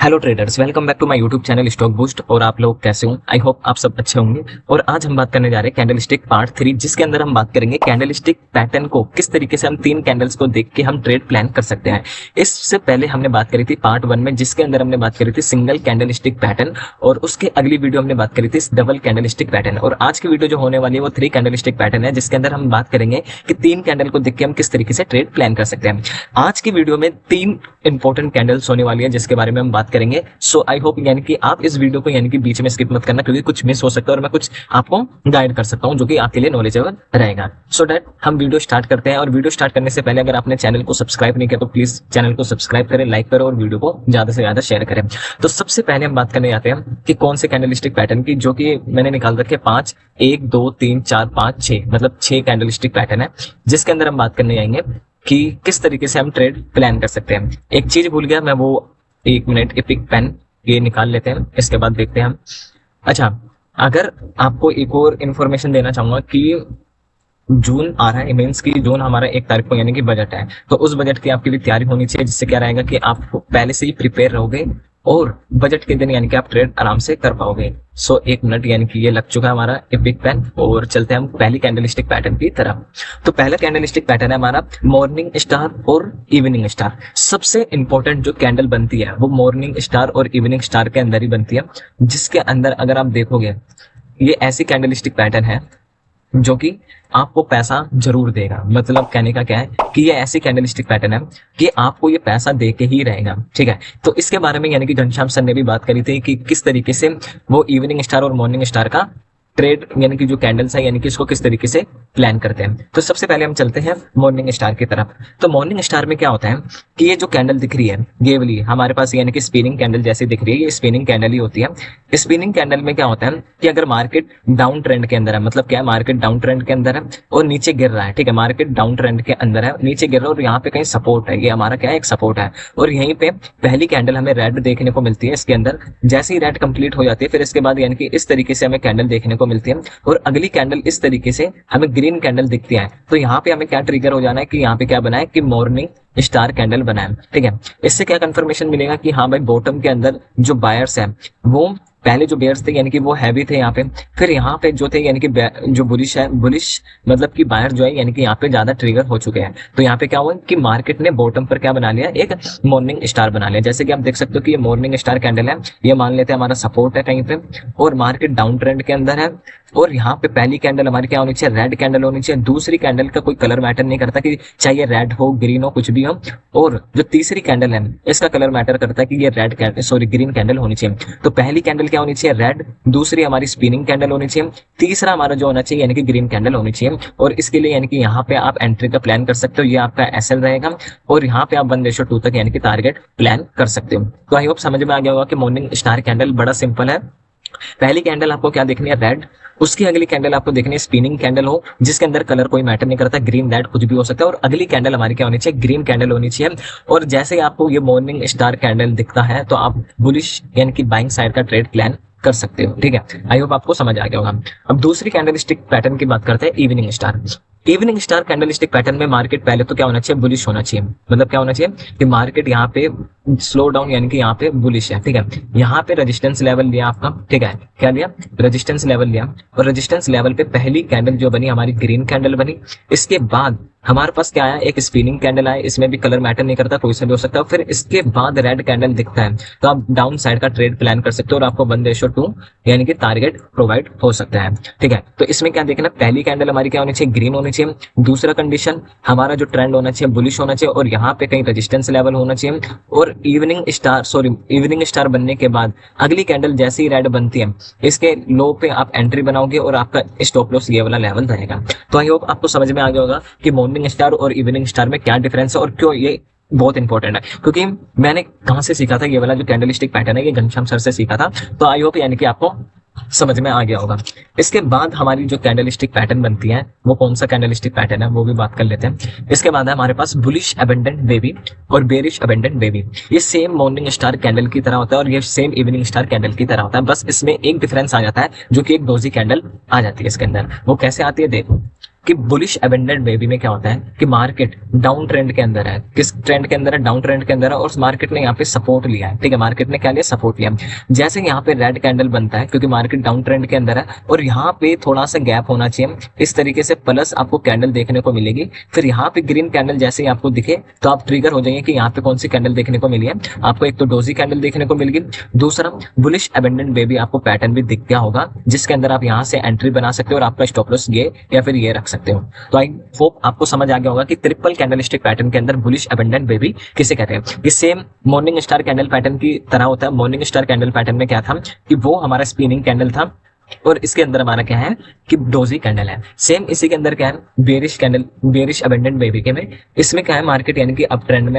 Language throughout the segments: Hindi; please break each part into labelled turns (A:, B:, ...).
A: Hello traders, welcome back to my YouTube channel stock boost. और आप लोग कैसे हो? आई होप आप सब अच्छे होंगे। और आज हम बात करने जा रहे हैं कैंडलस्टिक पार्ट 3, जिसके अंदर हम बात करेंगे कैंडलस्टिक पैटर्न को किस तरीके से हम 3 कैंडल्स को देख के हम ट्रेड प्लान कर सकते हैं। इससे पहले हमने बात करी थी पार्ट 1 में, जिसके अंदर हमने बात करी थी सिंगल कैंडलस्टिक पैटर्न, और उसके अगली वीडियो हमने बात करी थी डबल कैंडलस्टिक पैटर्न। और आज की वीडियो जो होने वाली है वो 3 कैंडलस्टिक पैटर्न है, जिसके अंदर हम बात करेंगे कि 3 कैंडल को देख के हम किस तरीके से ट्रेड प्लान कर सकते हैं। आज की वीडियो में 3 इंपॉर्टेंट कैंडल्स होने वाली है, जिसके बारे में हम बात करेंगे। सो आई होप यानी कि आप इस वीडियो को यानी कि बीच में स्किप मत करना, क्योंकि कुछ मिस हो सकता है और मैं कुछ आपको गाइड कर सकता हूं जो कि आपके लिए नॉलेजेबल रहेगा। सो दैट हम वीडियो स्टार्ट करते हैं। और वीडियो स्टार्ट करने से पहले अगर आपने चैनल को सब्सक्राइब नहीं किया तो प्लीज चैनल को सब्सक्राइब करें, लाइक करें और वीडियो को ज्यादा से ज्यादा शेयर करें। तो सबसे पहले हम बात करने जाते हैं कि कौन से कैंडलस्टिक पैटर्न की, जो कि मैंने निकाल रखे 5, 1 2 3 4 5 6, मतलब 6 कैंडलस्टिक पैटर्न है, जिसके अंदर हम बात करने जाएंगे कि किस तरीके से हम ट्रेड प्लान कर सकते हैं। एक चीज भूल गया मैं, वो 1 मिनट एपिक पेन ये निकाल लेते हैं, इसके बाद देखते हैं हम। अच्छा, अगर आपको एक और इन्फॉर्मेशन देना चाहूंगा कि जून आ रहा है, मीन्स की जून हमारा 1 तारीख को यानी कि बजट है, तो उस बजट की आपके लिए तैयारी होनी चाहिए, जिससे क्या रहेगा कि आप पहले से ही प्रिपेयर रहोगे और बजट के दिन यानी कि आप ट्रेड आराम से कर पाओगे। सो 1 मिनट यानी कि ये लग चुका है हमारा एपिक पेन, और चलते हैं हम पहली कैंडलस्टिक पैटर्न की तरफ। तो पहला कैंडलस्टिक पैटर्न है हमारा मॉर्निंग स्टार और इवनिंग स्टार। सबसे इंपॉर्टेंट जो कैंडल बनती है वो मॉर्निंग स्टार और इवनिंग स्टार के अंदर ही बनती है, जिसके अंदर अगर आप देखोगे ये ऐसी कैंडलस्टिक पैटर्न है जो कि आपको पैसा जरूर देगा। मतलब कहने का क्या है कि ये ऐसी कैंडलस्टिक पैटर्न है कि आपको ये पैसा दे के ही रहेगा, ठीक है। तो इसके बारे में यानी कि घनश्याम सर ने भी बात करी थी कि किस तरीके से वो इवनिंग स्टार और मॉर्निंग स्टार का ट्रेड यानी कि जो कैंडल्स है यानी कि इसको किस तरीके से प्लान करते हैं। तो सबसे पहले हम चलते हैं मॉर्निंग स्टार की तरफ। तो मॉर्निंग स्टार में क्या होता है कि ये जो कैंडल दिख रही है ये वाली हमारे पास यानी कि स्पिनिंग कैंडल जैसी दिख रही है, ये स्पिनिंग कैंडल ही होती है। स्पिनिंग कैंडल में क्या होता है कि अगर मार्केट डाउन ट्रेंड के अंदर है, मतलब क्या है, मार्केट डाउन ट्रेंड के अंदर है और नीचे गिर रहा है, ठीक है, मार्केट डाउन ट्रेंड के अंदर है, नीचे गिर रहा है और यहाँ पे कहीं सपोर्ट है, ये हमारा क्या है, एक सपोर्ट है। और यहीं पे पहली कैंडल हमें रेड देखने को मिलती है इसके अंदर। जैसे ही रेड कंप्लीट हो जाती है फिर इसके बाद यानी कि इस तरीके से हमें कैंडल देखने को मिलती है, और अगली कैंडल इस तरीके से हमें ग्रीन कैंडल दिखती है। तो यहाँ पे हमें क्या ट्रिगर हो जाना है कि यहाँ पे क्या बना है कि मॉर्निंग स्टार कैंडल बना है, ठीक है। इससे क्या कंफर्मेशन मिलेगा कि हाँ भाई, बॉटम के अंदर जो बायर्स है वो पहले जो बेयर्स थे यानी कि वो हैवी थे यहाँ पे, फिर यहाँ पे जो थे यानी कि जो बुलिश है, बुलिश मतलब कि बायर जो है यानी कि यहाँ पे ज्यादा ट्रिगर हो चुके हैं। तो यहाँ पे क्या हुआ कि मार्केट ने बॉटम पर क्या बना लिया, एक मॉर्निंग स्टार बना लिया। जैसे कि आप देख सकते हो कि ये मॉर्निंग स्टार कैंडल है, ये मान लेते हैं हमारा सपोर्ट है कहीं पे, और मार्केट डाउन ट्रेंड के अंदर है। और यहाँ पे पहली कैंडल हमारी क्या होनी चाहिए, रेड कैंडल होनी चाहिए। दूसरी कैंडल का कोई कलर मैटर नहीं करता कि चाहे रेड हो, ग्रीन हो, कुछ भी हो। और जो तीसरी कैंडल है इसका कलर मैटर करता है कि ये red candle, sorry green candle होनी चाहिए। तो पहली कैंडल क्या होनी चाहिए, रेड। दूसरी हमारी स्पिनिंग कैंडल होनी चाहिए। तीसरा हमारा जो होना चाहिए यानी कि ग्रीन कैंडल होनी चाहिए। और इसके लिए यानी कि यहाँ पे आप एंट्री का प्लान कर सकते हो, ये आपका एसएल रहेगा, और यहाँ पे आप 1:2 तक यानी कि टारगेट प्लान कर सकते हो। तो आई होप समझ में आ गया होगा कि मॉर्निंग स्टार कैंडल बड़ा सिंपल है। पहली कैंडल आपको क्या देखनी है, रेड। उसकी अगली कैंडल आपको देखनी है स्पिनिंग कैंडल हो, जिसके अंदर कलर कोई मैटर नहीं करता, ग्रीन, रेड कुछ भी हो सकता है। और अगली कैंडल हमारी क्या होनी चाहिए, ग्रीन कैंडल होनी चाहिए। और जैसे ही आपको ये मॉर्निंग स्टार कैंडल दिखता है तो आप बुलिश यानी कि बाइंग साइड का ट्रेड प्लान कर सकते हो, ठीक है। आई होप आपको समझ आ गया होगा। अब दूसरी कैंडलस्टिक पैटर्न की बात करते हैं, evening star. Evening star candlestick pattern में मार्केट पहले तो क्या होना चाहिए, बुलिश होना चाहिए। मतलब क्या होना चाहिए कि मार्केट यहाँ पे स्लो डाउन यानी कि यहाँ पे बुलिश है, ठीक है। यहाँ पे रेजिस्टेंस लेवल लिया आपका, ठीक है, क्या लिया, रेजिस्टेंस लेवल लिया। और रेजिस्टेंस लेवल पे पहली कैंडल जो बनी हमारी ग्रीन कैंडल बनी। इसके बाद हमारे पास क्या आया, एक स्पिनिंग कैंडल आया, इसमें भी कलर मैटर नहीं करता, कोई सा भी हो सकता है। फिर इसके बाद रेड कैंडल दिखता है तो आप डाउन साइड का ट्रेड प्लान कर सकते हो, और आपको 1:2 यानी कि टारगेट प्रोवाइड हो सकता है, ठीक है। तो इसमें क्या देखना, पहली कैंडल हमारी क्या होनी चाहिए, ग्रीन होनी चाहिए। दूसरा कंडीशन हमारा जो ट्रेंड होना चाहिए बुलिश होना चाहिए, और यहाँ पे कहीं रेजिस्टेंस लेवल होना चाहिए। और इवनिंग स्टार बनने के बाद अगली कैंडल जैसे ही रेड बनती है इसके लो पे आप एंट्री बनाओगे और आपका स्टॉप लॉस ये वाला लेवल रहेगा। तो आई होप आपको समझ में आ गया होगा कि मॉर्निंग स्टार और इवनिंग स्टार में क्या डिफरेंस है और क्यों ये बहुत इंपॉर्टेंट है। क्योंकि मैंने कहाँ से सीखा था ये वाला जो कैंडलस्टिक पैटर्न है, ये घनश्याम सर से सीखा था। तो आई होप यानी कि आपको समझ में आ गया होगा। इसके बाद हमारी जो कैंडलस्टिक पैटर्न बनती है वो कौन सा कैंडलस्टिक पैटर्न है वो भी बात कर लेते हैं। इसके बाद है हमारे पास बुलिश अबंडेंट बेबी और बेरिश अबंडेंट बेबी। ये सेम मॉर्निंग स्टार कैंडल की तरह होता है और ये सेम इवनिंग स्टार कैंडल की तरह होता है, बस इसमें एक डिफरेंस आ जाता है जो कि एक डोजी कैंडल आ जाती है इसके अंदर। वो कैसे आती है देखो, कि बुलिश अबेंडेंट बेबी में क्या होता है कि मार्केट डाउन ट्रेंड के अंदर है। किस ट्रेंड के अंदर है? डाउन ट्रेंड के अंदर है, और उस मार्केट ने यहाँ पे सपोर्ट लिया है। ठीक है, मार्केट ने क्या लिया? सपोर्ट लिया। जैसे यहाँ पे रेड कैंडल बनता है क्योंकि मार्केट डाउन ट्रेंड के अंदर है, और यहाँ पे थोड़ा सा गैप होना चाहिए इस तरीके से, प्लस आपको कैंडल देखने को मिलेगी। फिर यहाँ पे ग्रीन कैंडल जैसे ही आपको दिखे तो आप ट्रिगर हो जाएंगे कि यहाँ पे कौन सी कैंडल देखने को मिली है। आपको एक तो डोजी कैंडल देखने को मिलेगी, दूसरा बुलिश अबेंडेंट बेबी आपको पैटर्न भी दिख गया होगा, जिसके अंदर आप यहाँ से एंट्री बना सकते हो और आपका स्टॉप लॉस ये या फिर ये रख सकते हो। तो आई होप आपको समझ आ गया होगा कि ट्रिपल कैंडलस्टिक पैटर्न के अंदर बुलिश अबेंडेंट बेबी किसे कहते हैं। ये same morning star candle pattern की तरह होता है। मॉर्निंग स्टार कैंडल पैटर्न में क्या था कि वो हमारा स्पिनिंग कैंडल था, और इसके अंदर हमारा क्या है कि डोजी कैंडल है। सेम इसी के अंदर क्या है bearish candle, bearish abandoned baby के में इसमें क्या है मार्केट यानी कि अप ट्रेंड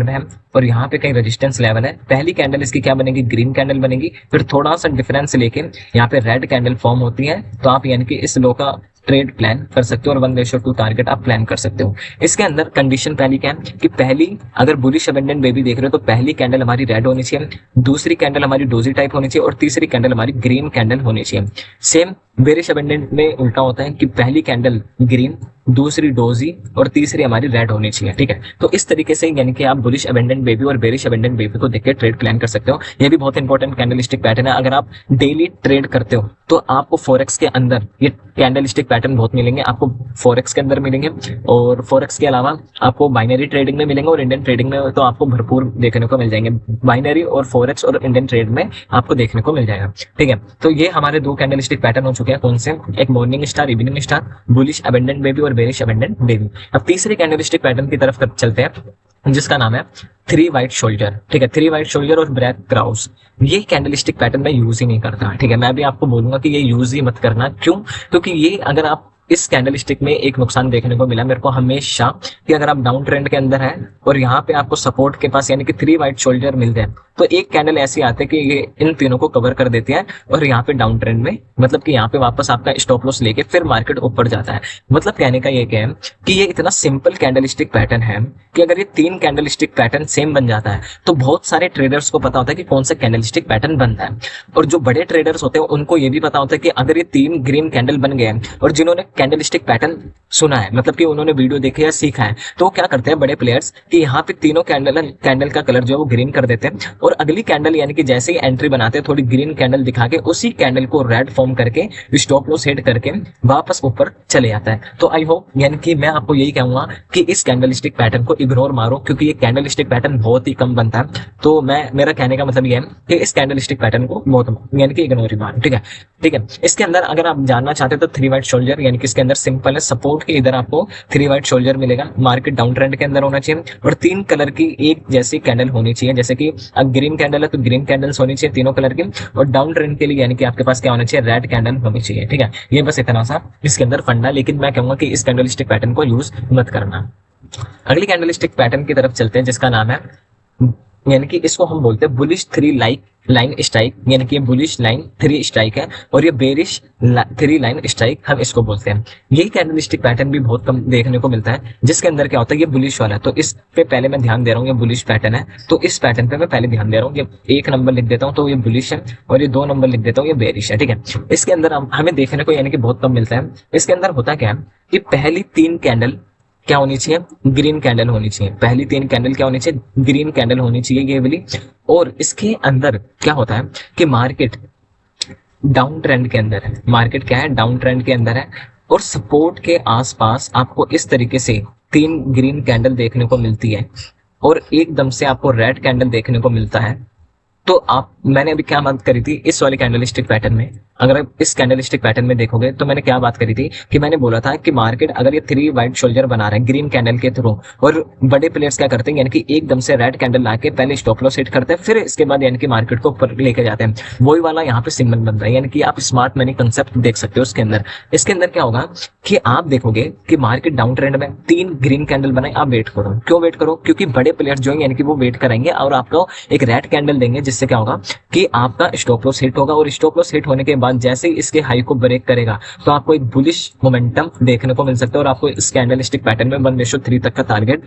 A: में है, और यहाँ पे कहीं रेजिस्टेंस लेवल है। पहली कैंडल इसकी क्या बनेगी? ग्रीन कैंडल बनेगी। फिर थोड़ा सा डिफरेंस लेके यहाँ पे रेड कैंडल फॉर्म होती है, तो आप यानी कि इस लो का ट्रेड प्लान कर सकते हो और 1:2 टारगेट आप प्लान कर सकते हो। इसके अंदर कंडीशन पहली क्या है कि पहली अगर बुलिश अबेंडेंट बेबी देख रहे हो तो पहली कैंडल हमारी रेड होनी चाहिए, दूसरी कैंडल हमारी डोजी टाइप होनी चाहिए, और तीसरी कैंडल हमारी ग्रीन कैंडल होनी चाहिए। सेम बेरिश अबेंडेंट में उल्टा होता है कि पहली कैंडल ग्रीन, दूसरी डोजी और तीसरी हमारी रेड होनी चाहिए। ठीक है, तो इस तरीके से यानी कि आप बुलिश अबेंडेंट बेबी और बेरिश अबेंडेंट बेबी को देख के ट्रेड प्लान कर सकते हो। ये भी बहुत इंपॉर्टेंट कैंडलस्टिक पैटर्न है। अगर आप डेली ट्रेड करते हो तो आपको फॉरेक्स के अंदर ये कैंडलस्टिक पैटर्न बहुत मिलेंगे। आपको फॉरेक्स के अंदर मिलेंगे, और फॉरेक्स के अलावा आपको बाइनरी ट्रेडिंग में मिलेंगे, और इंडियन ट्रेडिंग में तो आपको भरपूर देखने को मिल जाएंगे। बाइनरी और फॉरेक्स और इंडियन ट्रेड में आपको देखने को मिल जाएगा। ठीक है, तो ये हमारे दो कैंडलस्टिक पैटर्न हो चुके हैं। कौन से? एक morning star, evening star, bullish abandoned baby और बेरिश अबेंडेंट बेबी। अब तीसरे कैंडलस्टिक पैटर्न की तरफ चलते हैं, जिसका नाम है 3 वाइट शोल्डर। ठीक है, 3 वाइट शोल्डर और ब्लैक क्राउस। ये कैंडलस्टिक पैटर्न मैं यूज ही नहीं करता। ठीक है, मैं भी आपको बोलूंगा कि ये यूज ही मत करना। क्यों? क्योंकि ये अगर आप इस कैंडलस्टिक में एक नुकसान देखने को मिला मेरे को हमेशा कि अगर आप डाउन ट्रेंड के अंदर है और यहाँ पे आपको सपोर्ट के पास यानी कि 3 वाइट शोल्डर मिल जाए, तो एक कैंडल ऐसी आती है कि ये इन तीनों को कवर कर देती है, और यहाँ पे डाउन ट्रेंड में मतलब कि यहाँ पे वापस आपका स्टॉप लॉस लेके फिर मार्केट ऊपर जाता है। मतलब कहने का ये क्या है कि ये इतना सिंपल कैंडलस्टिक पैटर्न है कि अगर ये 3 कैंडलस्टिक पैटर्न सेम बन जाता है तो बहुत सारे ट्रेडर्स को पता होता है कि कौन सा कैंडलस्टिक पैटर्न बनता है। और जो बड़े ट्रेडर्स होते हैं उनको ये भी पता होता है कि अगर ये 3 ग्रीन कैंडल बन गए हैं, और जिन्होंने कैंडलस्टिक पैटर्न सुना है मतलब कि उन्होंने वीडियो देखे या सीखा है, तो क्या करते हैं बड़े प्लेयर्स कि यहाँ पे तीनों कैंडल का कलर जो है वो ग्रीन कर देते हैं, और अगली कैंडल यानी कि जैसे ही एंट्री बनाते हैं थोड़ी ग्रीन कैंडल दिखा के उसी कैंडल को रेड फॉर्म करके स्टॉप लॉस हिट करके वापस ऊपर चले जाता है। तो आई होप यानी कि मैं आपको यही कहूंगा कि इस कैंडलस्टिक पैटर्न को इग्नोर मारो, क्योंकि ये कैंडलस्टिक पैटर्न बहुत ही कम बनता है। तो मेरा कहने का मतलब ये है कि इस कैंडलस्टिक पैटर्न को बहुत यानी कि इग्नोर ही मारो। ठीक है, ठीक है। इसके अंदर अगर आप जानना चाहते हो तो 3 वाइट शोल्डर यानी कि इसके अंदर सिंपल है, सपोर्ट के इधर आपको 3 वाइट शोल्डर मिलेगा। मार्केट डाउन ट्रेंड के अंदर होना चाहिए, और 3 कलर की एक जैसी कैंडल होनी चाहिए। जैसे कि अब ग्रीन कैंडल है तो ग्रीन कैंडल्स होनी चाहिए तीनों कलर की, और डाउन ट्रेंड के लिए यानी कि आपके पास क्या होना चाहिए? रेड कैंडल होनी चाहिए। ठीक है, ये बस इतना सा इसके अंदर फंडा, लेकिन मैं कहूंगा कि इस कैंडलस्टिक पैटर्न को यूज मत करना। अगली कैंडलस्टिक पैटर्न की तरफ चलते हैं, जिसका नाम है यानी कि इसको हम बोलते हैं बुलिश 3 लाइन स्ट्राइक, यानी कि ये बुलिश लाइन 3 स्ट्राइक है, और ये बेरिश 3 लाइन स्ट्राइक हम इसको बोलते हैं। यही कैंडलस्टिक पैटर्न भी बहुत कम देखने को मिलता है, जिसके अंदर क्या होता है ये बुलिश वाला है। तो इस पे पहले मैं ध्यान दे रहा हूँ, ये बुलिश पैटर्न है, तो इस पैटर्न पे मैं पहले ध्यान दे रहा हूँ। ये 1 नंबर लिख देता हूँ तो ये बुलिश है, और ये 2 नंबर लिख देता हूँ ये बेरिश है। ठीक है, इसके अंदर हमें देखने को यानी कि बहुत कम मिलता है। इसके अंदर होता क्या है कि पहली 3 कैंडल क्या होनी चाहिए? ग्रीन कैंडल होनी चाहिए। पहली 3 कैंडल क्या होनी चाहिए? ग्रीन कैंडल होनी चाहिए ये वाली। और इसके अंदर क्या होता है कि मार्केट डाउन ट्रेंड के अंदर है। मार्केट क्या है? डाउन ट्रेंड के अंदर है, और सपोर्ट के आसपास आपको इस तरीके से 3 ग्रीन कैंडल देखने को मिलती है, और एकदम से आपको रेड कैंडल देखने को मिलता है। तो मैंने अभी क्या बात करी थी इस वाले कैंडलस्टिक पैटर्न में? अगर आप इस कैंडलस्टिक पैटर्न में देखोगे तो मैंने क्या बात करी थी कि मैंने बोला था कि मार्केट अगर ये 3 वाइट शोल्डर बना रहे हैं ग्रीन कैंडल के थ्रू, और बड़े प्लेयर्स क्या करते हैं यानी कि एकदम से रेड कैंडल लाके पहले स्टॉप लॉस हिट करते हैं, फिर इसके बाद यानी कि मार्केट को ऊपर लेके जाते हैं। वही वाला यहाँ पे सिंबल बन रहा है, यानी कि आप स्मार्ट मनी कंसेप्ट देख सकते हो इसके अंदर। इसके अंदर क्या होगा कि आप देखोगे कि मार्केट डाउन ट्रेंड में 3 ग्रीन कैंडल बनाए, आप वेट करो। क्यों वेट करो? क्योंकि बड़े प्लेयर्स जो है यानी कि वो वेट करेंगे और आपको एक रेड कैंडल देंगे, जिससे क्या होगा कि आपका स्टॉप लॉस हिट होगा, और स्टॉप लॉस हिट होने के बाद जैसे ही इसके हाई को ब्रेक करेगा तो आपको एक बुलिश मोमेंटम देखने को मिल सकता है, और आपको इस कैंडलस्टिक पैटर्न में 1:3 तक का टारगेट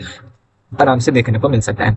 A: आराम से देखने को मिल सकता है।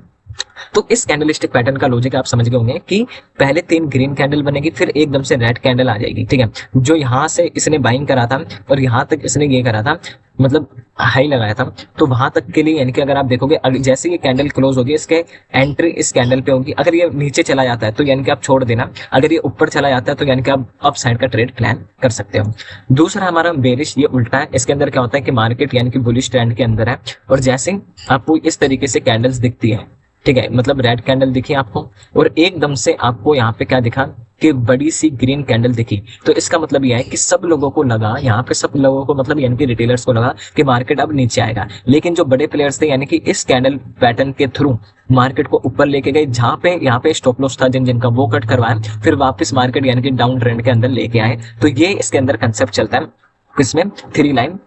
A: तो इस कैंडलस्टिक पैटर्न का लॉजिक आप समझ गए होंगे कि पहले 3 ग्रीन कैंडल बनेगी, फिर एकदम से रेड कैंडल आ जाएगी, ठीक है। जो यहाँ से इसने बाइंग करा था और यहाँ तक इसने ये करा था, मतलब हाई लगाया था, तो वहां तक के लिए यानी कि अगर आप देखोगे जैसे ये कैंडल क्लोज होगी, इसके एंट्री इस कैंडल पे होगी। अगर ये नीचे चला जाता है तो यानी कि आप छोड़ देना, अगर ये ऊपर चला जाता है तो यानी कि आप अप साइड का ट्रेड प्लान कर सकते हो। दूसरा हमारा बेरिश, ये उल्टा है। इसके अंदर क्या होता है कि मार्केट यानी कि बुलिश ट्रेंड के अंदर है, और जैसे आपको इस तरीके से कैंडल्स दिखती है, ठीक है, मतलब रेड कैंडल दिखी आपको और एकदम से आपको यहाँ पे क्या दिखा कि बड़ी सी ग्रीन कैंडल दिखी, तो इसका मतलब यह है कि सब लोगों को लगा, यहाँ पे सब लोगों को मतलब यानी कि रिटेलर्स को लगा कि मार्केट अब नीचे आएगा। लेकिन जो बड़े प्लेयर्स थे यानी कि इस कैंडल पैटर्न के थ्रू मार्केट को ऊपर लेके गए, जहां पे यहाँ पे स्टॉप लॉस था जिन जिनका, वो कट करवाया, फिर वापस मार्केट यानी कि डाउन ट्रेंड के अंदर लेके आए। तो ये इसके अंदर कंसेप्ट चलता है, इसमें 3 लाइन,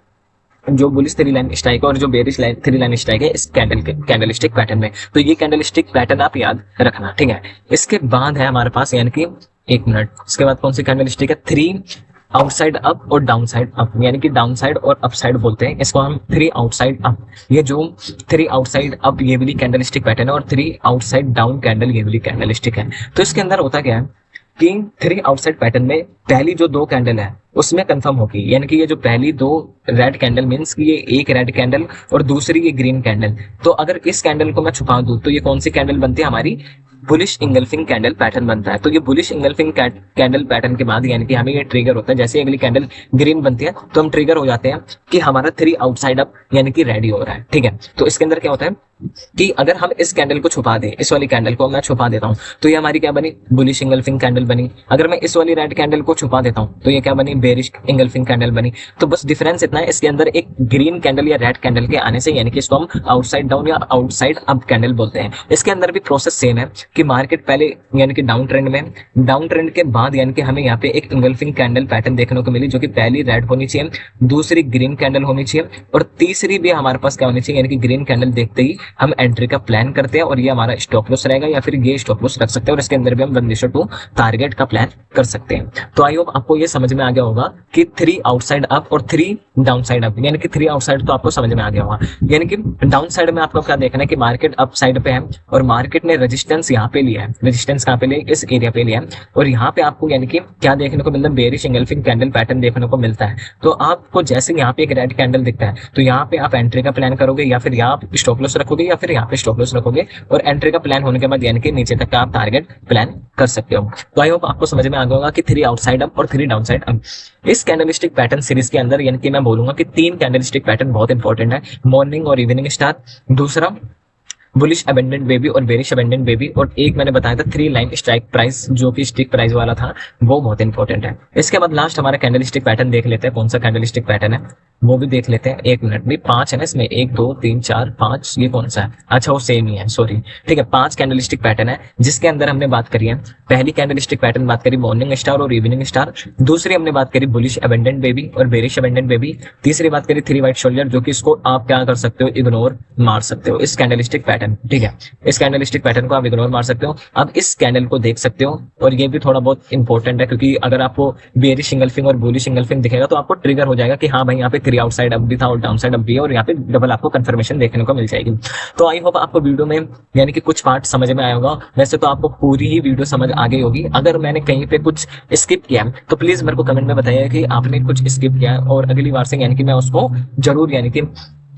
A: जो बुलिश 3 लाइन स्ट्राइक है और जो बेरिश 3 लाइन स्ट्राइक है इस कैंडलस्टिक पैटर्न में। तो ये कैंडलस्टिक पैटर्न आप याद रखना, ठीक है। इसके बाद है हमारे पास यानी कि 1 मिनट, इसके बाद कौन सी कैंडलस्टिक है, 3 आउटसाइड अप और डाउन साइड अप, यानी कि डाउन साइड और अप साइड बोलते हैं इसको हम, 3 आउटसाइड अप। ये जो 3 आउटसाइड अप ये वाली कैंडलस्टिक पैटर्न है और 3 आउटसाइड डाउन कैंडल ये वाली कैंडलस्टिक है। तो इसके अंदर होता क्या है कि 3 आउटसाइड पैटर्न में पहली जो 2 कैंडल है उसमें कंफर्म होगी, यानी कि ये जो पहली 2 रेड कैंडल मींस कि ये एक रेड कैंडल और दूसरी ये ग्रीन कैंडल। तो अगर इस कैंडल को मैं छुपा दूं तो ये कौन सी कैंडल बनती है, हमारी बुलिश इंगल्फिंग कैंडल पैटर्न बनता है। तो ये बुलिश इंगल्फिंग कैंडल पैटर्न के बाद यानी कि हमें ये ट्रिगर होता है, जैसे अगली कैंडल ग्रीन बनती है तो हम ट्रिगर हो जाते हैं कि हमारा 3 आउटसाइड अप यानी कि रेडी हो रहा है, ठीक है। तो इसके अंदर क्या होता है कि अगर हम इस कैंडल को छुपा दें, इस वाली कैंडल को मैं छुपा देता हूं, तो ये हमारी क्या बनी, बुलिश इंगल्फिंग कैंडल बनी। अगर मैं इस वाली रेड कैंडल को छुपा देता हूं तो ये क्या बनी, बेरिश इंगल्फिंग कैंडल बनी। तो बस डिफरेंस इतना है, इसके अंदर एक ग्रीन कैंडल या रेड कैंडल के आने से यानी कि इसको हम आउटसाइड डाउन या आउटसाइड अप कैंडल बोलते हैं। इसके अंदर भी प्रोसेस सेम है कि मार्केट पहले यानी कि डाउन ट्रेंड में, डाउन ट्रेंड के बाद यानी कि हमें यहाँ पे एक इंगल्फिंग कैंडल पैटर्न देखने को मिली, जो कि पहली रेड होनी चाहिए, दूसरी ग्रीन कैंडल होनी चाहिए और तीसरी भी हमारे पास क्या होनी चाहिए, यानी कि ग्रीन कैंडल देखते ही हम एंट्री का प्लान करते हैं और ये हमारा स्टॉप लॉस रहेगा या फिर ये स्टॉप लॉस रख सकते हैं, और इसके अंदर भी हम 1:2 टारगेट का प्लान कर सकते हैं। तो आई होप आपको ये समझ में आ गया होगा कि 3 आउटसाइड अप और 3 डाउन साइड अप, यानी कि 3 आउटसाइड तो आपको समझ में आ गया होगा। यानी कि डाउन साइड में आपको क्या देखना है कि मार्केट अप साइड पे है और मार्केट ने रेजिस्टेंस यहाँ पे लिया है, रेजिस्टेंस कहाँ पे लिया, इस एरिया पे लिया है, और यहाँ पे आपको यानी कि क्या देखने को मिलता है, बेरिश इंगल्फिंग कैंडल पैटर्न देखने को मिलता है। तो आपको जैसे यहाँ पे एक रेड कैंडल दिखता है तो यहाँ पे आप एंट्री का प्लान करोगे या फिर यहाँ स्टॉप लॉस रखोगे या फिर यहाँ पे स्टॉप लॉस रखोगे, और एंट्री का प्लान होने के बाद यानी कि नीचे तक का आप टारगेट प्लान कर सकते हो। तो आई होप आपको समझ में आ गया होगा कि 3 आउटसाइड अप और 3 डाउन साइड अप। इस कैंडलस्टिक पैटर्न सीरीज के अंदर यानी कि मैं बोलूंगा कि 3 कैंडलस्टिक पैटर्न बहुत इंपॉर्टेंट है, मॉर्निंग और इवनिंग स्टार, दूसरा बुलिश अबेंडेंट बेबी और बेरिश अबेंडेंट बेबी, और एक मैंने बताया था 3 लाइन स्ट्राइक प्राइस जो कि स्टिक प्राइस वाला था, वो बहुत इंपॉर्टेंट है। इसके बाद लास्ट हमारा कैंडलस्टिक पैटर्न देख लेते हैं, कौन सा कैंडलस्टिक पैटर्न है वो भी देख लेते हैं। 1 मिनट में 5 है ना इसमें, 1 2 3 4 5, ये कौन सा है, अच्छा वो सेम ही है, सॉरी, ठीक है। 5 कैंडलस्टिक पैटर्न है जिसके अंदर हमने बात करी है, पहली कैंडलस्टिक पैटर्न बात करी मॉर्निंग स्टार और इवनिंग स्टार, दूसरी हमने बात करी बुलिश अबेंडेंट बेबी और बेरिश अबेंडेंट बेबी, तीसरी बात करी 3 वाइट शोल्डर, जो कि इसको आप क्या कर सकते हो, इग्नोर मार सकते हो इस कैंडलस्टिक पैटर्न, ठीक है। इस कैंडलस्टिक पैटर्न को आप इग्नोर मार सकते हो। अब इस कैंडल को देख सकते हो, और ये भी थोड़ा बहुत इंपॉर्टेंट है क्योंकि अगर आपको बेरिश इंगल्फिंग और बुलिश इंगल्फिंग दिखेगा तो आपको ट्रिगर हो जाएगा कि हाँ भाई यहाँ पे 3 आउटसाइड अप भी था और डाउन साइड अप भी है, और यहाँ पे डबल आपको कंफर्मेशन देखने को मिल जाएगी। तो आई होप आपको वीडियो में यानी कि कुछ पार्ट समझ में आया होगा। वैसे तो आपको पूरी ही वीडियो समझ आ गई होगी, अगर मैंने कहीं पे कुछ स्किप किया तो प्लीज मेरे को कमेंट में बताइए कि आपने कुछ स्किप किया है, और अगली बार से यानी कि मैं उसको जरूर यानी कि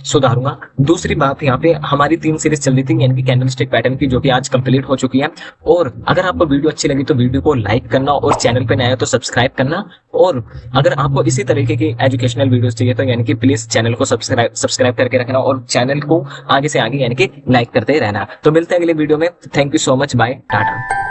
A: सुधारूंगा। दूसरी बात, यहाँ पे हमारी 3 सीरीज चल रही थी यानी कि कैंडलस्टिक पैटर्न की, जो कि आज कंप्लीट हो चुकी है। और अगर आपको वीडियो अच्छी लगी तो वीडियो को लाइक करना, और चैनल पे नया है तो सब्सक्राइब करना, और अगर आपको इसी तरीके की एजुकेशनल वीडियोस चाहिए तो यानी कि प्लीज चैनल को सब्सक्राइब करके रखना, और चैनल को आगे से आगे यानी कि लाइक करते रहना। तो मिलते हैं अगले वीडियो में। Thank you so much, bye, Tata.